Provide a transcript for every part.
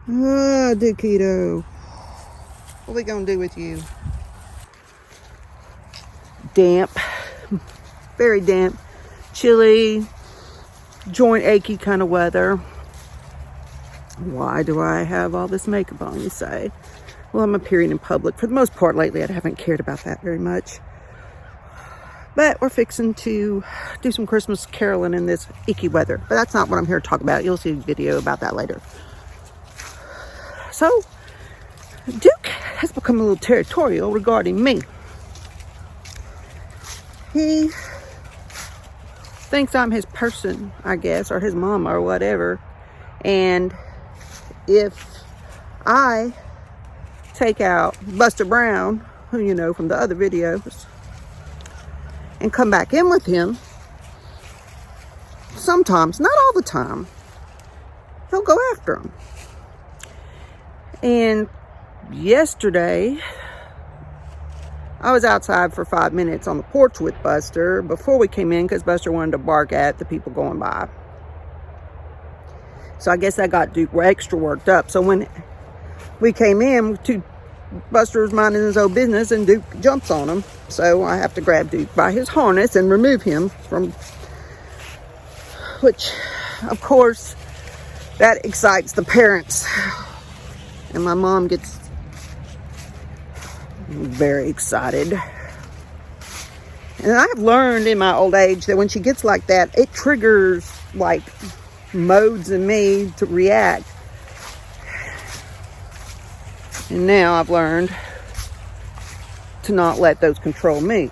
Ah, Dukito. What we gonna do with you? Damp. Very damp. Chilly. Joint achy kind of weather. Why do I have all this makeup on, you say? Well, I'm appearing in public. For the most part lately, I haven't cared about that very much. But we're fixing to do some Christmas caroling in this icky weather. But that's not what I'm here to talk about. You'll see a video about that later. So, Duke has become a little territorial regarding me. He thinks I'm his person, I guess, or his mama or whatever. And if I take out Buster Brown, who you know from the other videos, and come back in with him, sometimes, not all the time, he'll go after him. And yesterday, I was outside for 5 minutes on the porch with Buster before we came in because Buster wanted to bark at the people going by. So I guess that got Duke extra worked up. So when we came in, Buster was minding his own business and Duke jumps on him. So I have to grab Duke by his harness and remove him from, which of course that excites the parents. And my mom gets very excited. And I've learned in my old age that when she gets like that, it triggers like modes in me to react. And now I've learned to not let those control me.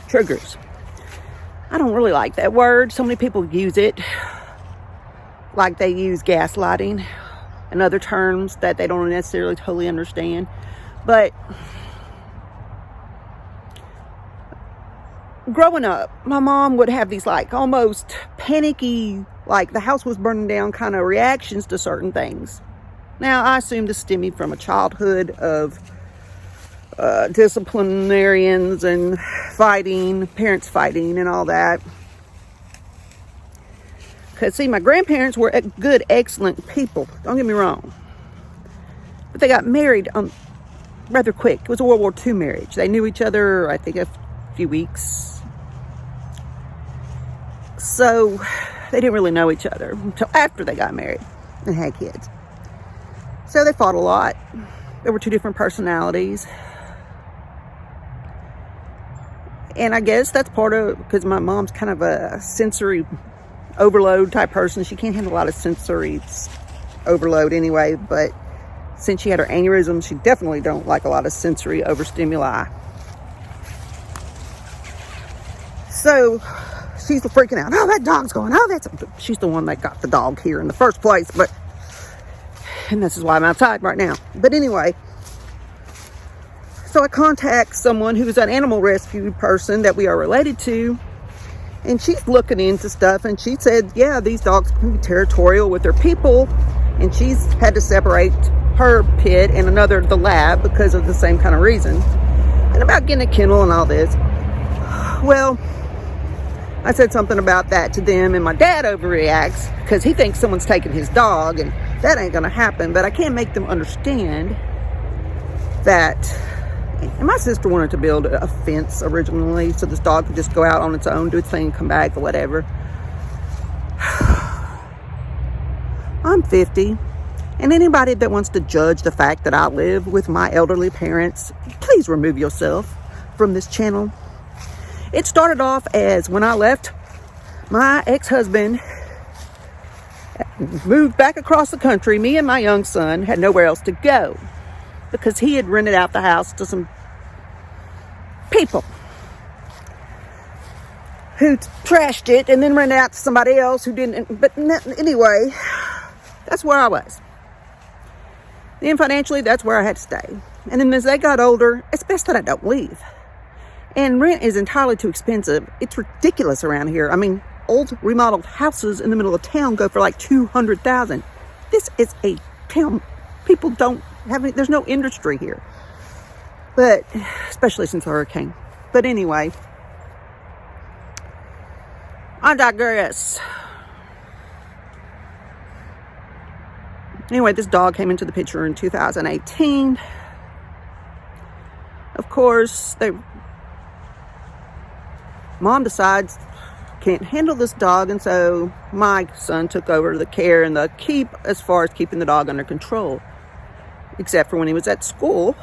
Triggers. I don't really like that word. So many people use it like they use gaslighting and other terms that they don't necessarily totally understand. But growing up, my mom would have these like almost panicky, like the house was burning down kind of reactions to certain things. Now, I assume this stemming from a childhood of disciplinarians and fighting, parents fighting and all that. Because, see, my grandparents were good, excellent people. Don't get me wrong. But they got married rather quick. It was a World War II marriage. They knew each other, I think, a few weeks. So they didn't really know each other until after they got married and had kids. So they fought a lot. There were two different personalities. And I guess that's part of, because my mom's kind of a sensory overload type person. She can't handle a lot of sensory overload anyway, but since she had her aneurysm, she definitely don't like a lot of sensory overstimuli. So she's freaking out. Oh, that dog's going. Oh, she's the one that got the dog here in the first place. And this is why I'm outside right now. But anyway, so I contact someone who's an animal rescue person that we are related to. And she's looking into stuff. And she said, yeah, these dogs can be territorial with their people. And she's had to separate her pit and the lab because of the same kind of reason. And about getting a kennel and all this. Well, I said something about that to them, and my dad overreacts because he thinks someone's taking his dog, and that ain't gonna happen. But I can't make them understand that. And my sister wanted to build a fence originally so this dog could just go out on its own, do its thing, come back or whatever. I'm 50, and anybody that wants to judge the fact that I live with my elderly parents, please remove yourself from this channel. It started off as when I left, my ex-husband moved back across the country. Me and my young son had nowhere else to go because he had rented out the house to some people who trashed it and then rented out to somebody else who didn't. But anyway, that's where I was. Then financially, that's where I had to stay. And then as they got older, it's best that I don't leave. And rent is entirely too expensive. It's ridiculous around here. I mean, old remodeled houses in the middle of town go for like $200,000. This is a town. People don't have any, there's no industry here. But, especially since the hurricane. But anyway, I digress. Anyway, this dog came into the picture in 2018. Of course, mom decides can't handle this dog, and so my son took over the care and the keep as far as keeping the dog under control, except for when he was at school.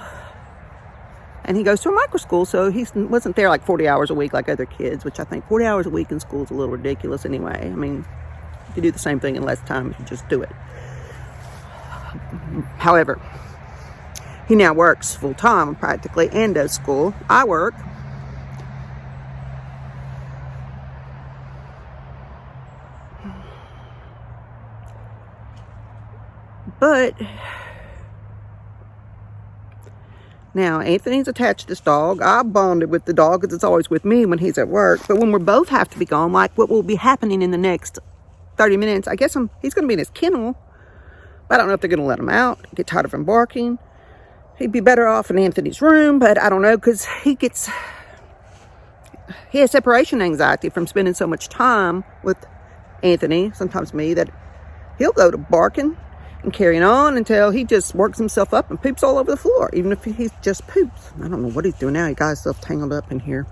And he goes to a micro school, so he wasn't there like 40 hours a week like other kids, which I think 40 hours a week in school is a little ridiculous anyway. I mean, you do the same thing in less time if you just do it. However, he now works full-time practically and does school. I work. But now Anthony's attached to this dog. I bonded with the dog because it's always with me when he's at work. But when we both have to be gone, like what will be happening in the next 30 minutes, I guess he's going to be in his kennel. But I don't know if they're going to let him out, get tired of him barking. He'd be better off in Anthony's room, but I don't know, because he has separation anxiety from spending so much time with Anthony, sometimes me, that he'll go to barking and carrying on until he just works himself up and poops all over the floor, even if he just poops. I don't know what he's doing now. He got himself tangled up in here.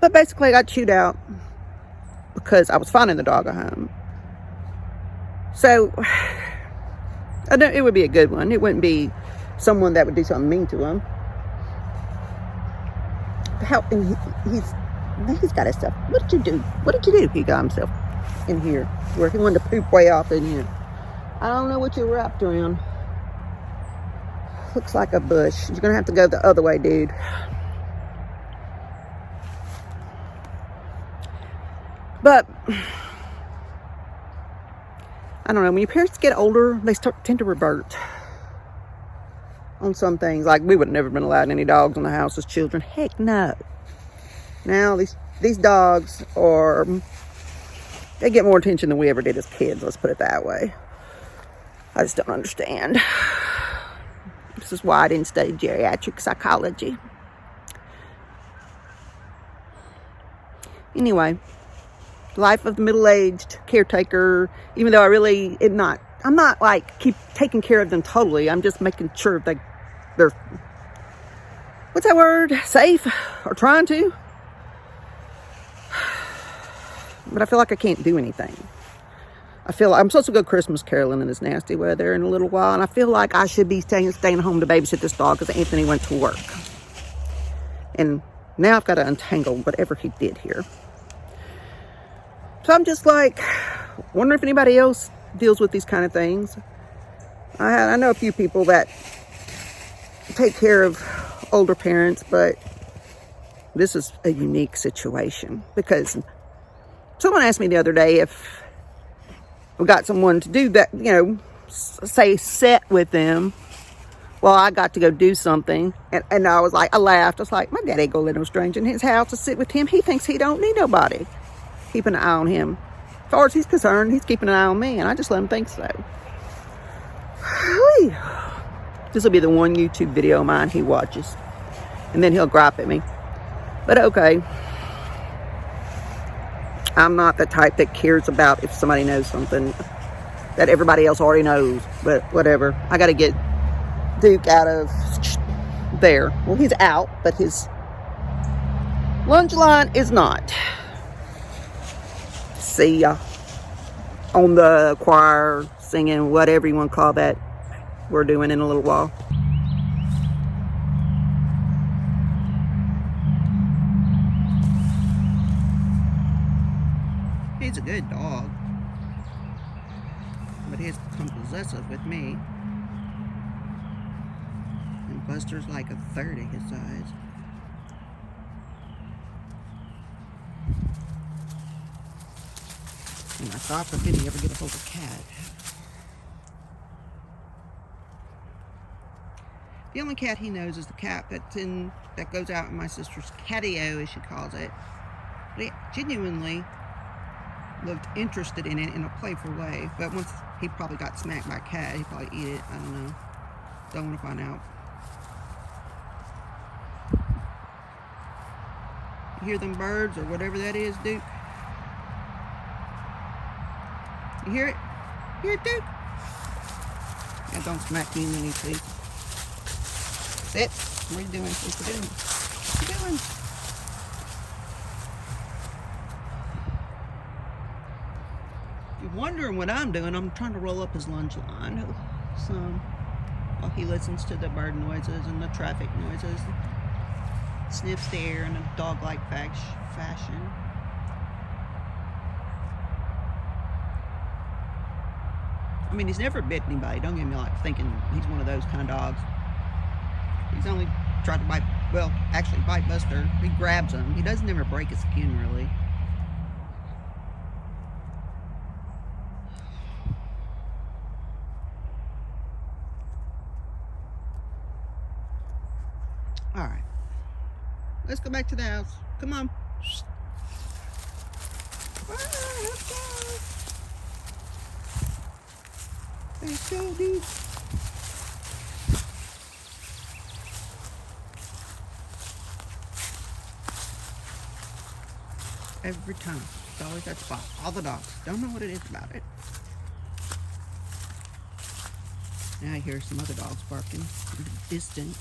But basically, I got chewed out because I was finding the dog a home. So, I know it would be a good one. It wouldn't be someone that would do something mean to him. He's got his stuff. What did you do? What did you do? He got himself in here where he wanted to poop way off in here. I don't know what you wrapped around. Looks like a bush. You're going to have to go the other way, dude. But I don't know. When your parents get older, they tend to revert on some things. Like, we would have never been allowed any dogs in the house as children. Heck no. Now these dogs they get more attention than we ever did as kids. Let's put it that way. I just don't understand. This is why I didn't study geriatric psychology. Anyway, life of the middle-aged caretaker. Even though I'm not like keep taking care of them totally. I'm just making sure they're what's that word? Safe, or trying to. But I feel like I can't do anything. I feel like I'm supposed to go Christmas caroling in this nasty weather in a little while, and I feel like I should be staying home to babysit this dog because Anthony went to work. And now I've got to untangle whatever he did here. So I'm just like, wondering if anybody else deals with these kind of things. I know a few people that take care of older parents, but this is a unique situation because someone asked me the other day if we got someone to do that, say sit with them while I got to go do something. And I was like, I laughed. I was like, my daddy ain't gonna let no stranger in his house to sit with him. He thinks he don't need nobody keeping an eye on him. As far as he's concerned, he's keeping an eye on me, and I just let him think so. This will be the one YouTube video of mine he watches, and then he'll gripe at me. But okay. I'm not the type that cares about if somebody knows something that everybody else already knows, but whatever. I got to get Duke out of there. Well, he's out, but his lunge line is not. See ya on the choir singing, whatever you want to call that, we're doing in a little while. He's a good dog, but he's become possessive with me. And Buster's like a third of his size. And I thought, did he ever get a hold of Cat? The only cat he knows is the cat that goes out in my sister's catio, as she calls it. But he genuinely looked interested in it in a playful way. But once he probably got smacked by a cat, he'd probably eat it. I don't know. Don't want to find out. You hear them birds or whatever that is, Duke? You hear it? Hear it, dude? Yeah, don't smack me in any, please. Sit. What are you doing? What are you doing? What are you doing? If you're wondering what I'm doing, I'm trying to roll up his lunch line. So, while he listens to the bird noises and the traffic noises, sniffs the air in a dog-like fashion. I mean, he's never bit anybody. Don't get me like thinking he's one of those kind of dogs. He's only tried to bite, well, actually bite Buster. He grabs him. He doesn't ever break his skin, really. All right. Let's go back to the house. Come on. Let's go. Let's go, dude. Every time. It's always that spot. All the dogs. Don't know what it is about it. Now I hear some other dogs barking in the distance.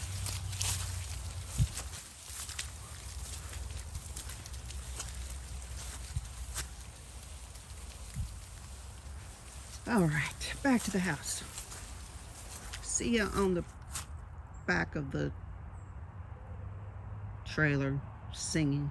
All right, back to the house. See ya on the back of the trailer singing.